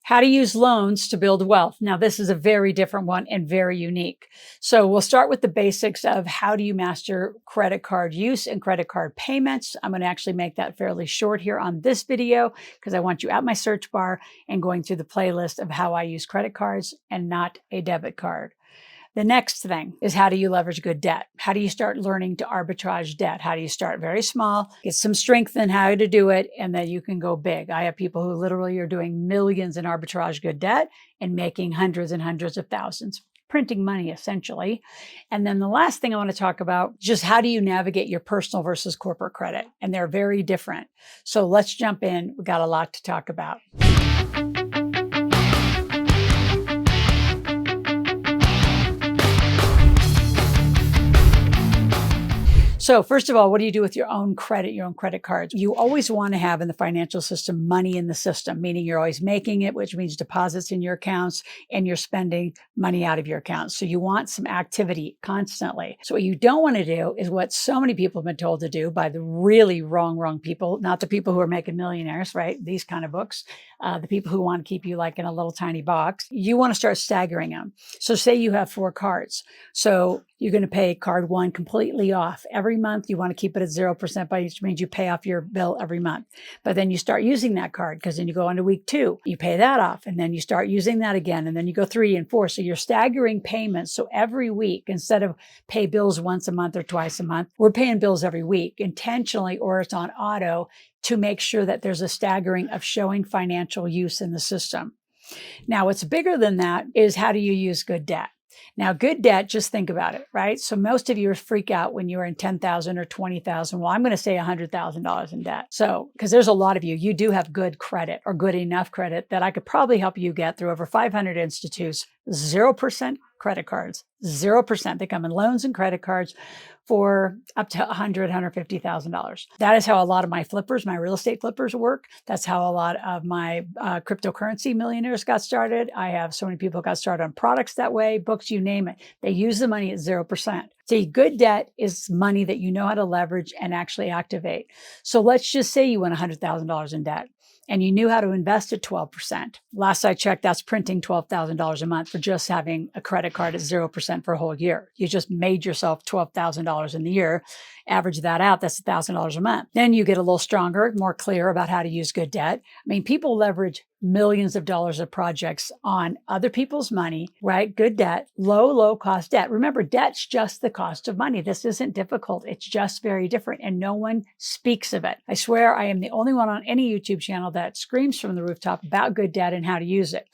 How to use loans to build wealth. Now, this is a very different one and very unique. So we'll start with the basics of how do you master credit card use and credit card payments. I'm going to actually make that fairly short here on this video because I want you at my search bar and going through the playlist of how I use credit cards and not a debit card. The next thing is, how do you leverage good debt? How do you start learning to arbitrage debt? How do you start very small, get some strength in how to do it, and then you can go big? I have people who literally are doing millions in arbitrage good debt and making hundreds and hundreds of thousands, printing money essentially. And then the last thing I want to talk about, just how do you navigate your personal versus corporate credit? And they're very different. So let's jump in. We got a lot to talk about. So first of all, what do you do with your own credit, your own credit cards? You always want to have in the financial system money in the system, meaning you're always making it, which means deposits in your accounts, and you're spending money out of your accounts. So you want some activity constantly. So what you don't want to do is what so many people have been told to do by the really wrong people, not the people who are making millionaires, right? These kind of books, the people who want to keep you like in a little tiny box. You want to start staggering them. So say you have 4 cards. So you're going to pay card 1 completely off. Every month, you want to keep it at 0%, which means you pay off your bill every month. But then you start using that card because then you go on to week 2, you pay that off, and then you start using that again, and then you go 3 and 4. So you're staggering payments. So every week, instead of pay bills once a month or twice a month, we're paying bills every week intentionally, or it's on auto to make sure that there's a staggering of showing financial use in the system. Now, what's bigger than that is, how do you use good debt? Now, good debt, just think about it, right? So most of you freak out when you're in 10,000 or 20,000. Well, I'm going to say $100,000 in debt. So, because there's a lot of you do have good credit or good enough credit that I could probably help you get through over 500 institutes, 0% credit cards, 0%. They come in loans and credit cards for up to $100,000, $150,000. That is how a lot of my flippers, my real estate flippers work. That's how a lot of my cryptocurrency millionaires got started. I have so many people got started on products that way, books, you name it. They use the money at 0%. See, good debt is money that you know how to leverage and actually activate. So let's just say you went $100,000 in debt and you knew how to invest at 12%. Last I checked, that's printing $12,000 a month for just having a credit card at 0% for a whole year. You just made yourself $12,000 in the year. Average that out, that's $1,000 a month. Then you get a little stronger, more clear about how to use good debt. I mean, people leverage millions of dollars of projects on other people's money, right? Good debt, low cost debt. Remember, debt's just the cost of money. This isn't difficult. It's just very different, and no one speaks of it. I swear I am the only one on any YouTube channel that screams from the rooftop about good debt and how to use it.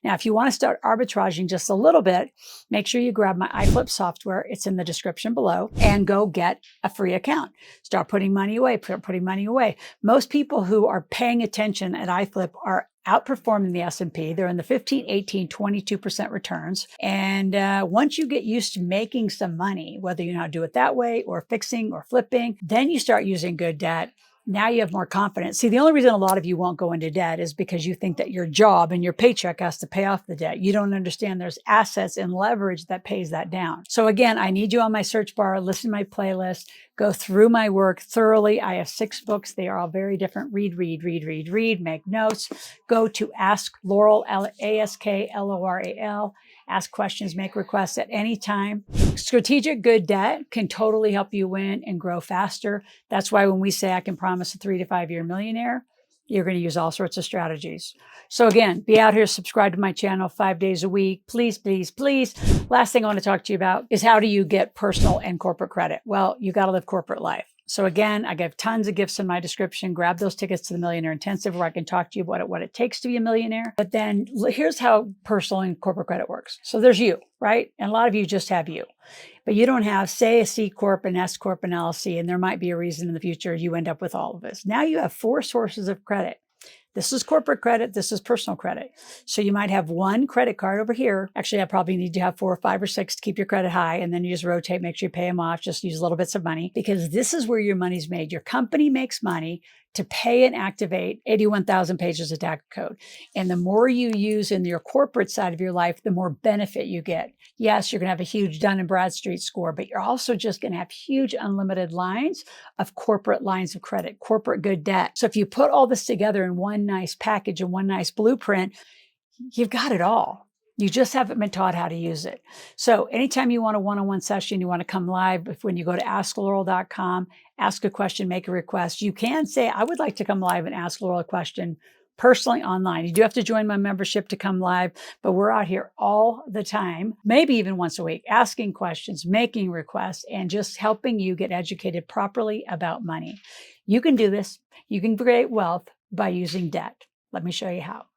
Now, if you want to start arbitraging just a little bit, make sure you grab my iFlip software. It's in the description below, and go get a free account. Start putting money away, putting money away. Most people who are paying attention at iFlip are outperforming the S&P. They're in the 15, 18, 22% returns. And once you get used to making some money, whether you know how to do it that way or fixing or flipping, then you start using good debt. Now you have more confidence. See, the only reason a lot of you won't go into debt is because you think that your job and your paycheck has to pay off the debt. You don't understand there's assets and leverage that pays that down. So again, I need you on my search bar, listen to my playlist, go through my work thoroughly. I have 6 books. They are all very different. Read, make notes. Go to Ask Loral, AskLoral. Ask questions, make requests at any time. Strategic good debt can totally help you win and grow faster. That's why when we say I can promise a 3 to 5 year millionaire, you're going to use all sorts of strategies. So again, be out here, subscribe to my channel 5 days a week. Please, please, please. Last thing I want to talk to you about is, how do you get personal and corporate credit? Well, you got to live corporate life. So again, I give tons of gifts in my description. Grab those tickets to the Millionaire Intensive where I can talk to you about what it takes to be a millionaire. But then here's how personal and corporate credit works. So there's you, right? And a lot of you just have you. But you don't have, say, a C Corp, an S Corp, an LLC, and there might be a reason in the future you end up with all of this. Now you have 4 sources of credit. This is corporate credit. This is personal credit. So you might have 1 credit card over here. Actually, I probably need to have 4 or 5 or 6 to keep your credit high. And then you just rotate, make sure you pay them off. Just use little bits of money, because this is where your money's made. Your company makes money to pay and activate 81,000 pages of tax code. And the more you use in your corporate side of your life, the more benefit you get. Yes, you're going to have a huge Dun & Bradstreet score, but you're also just going to have huge unlimited lines of corporate lines of credit, corporate good debt. So if you put all this together in one nice package and one nice blueprint, you've got it all. You just haven't been taught how to use it. So anytime you want a one-on-one session, you want to come live, when you go to askloral.com, ask a question, make a request, you can say, I would like to come live and ask Loral a question personally online. You do have to join my membership to come live, but we're out here all the time, maybe even once a week, asking questions, making requests, and just helping you get educated properly about money. You can do this. You can create wealth by using debt. Let me show you how.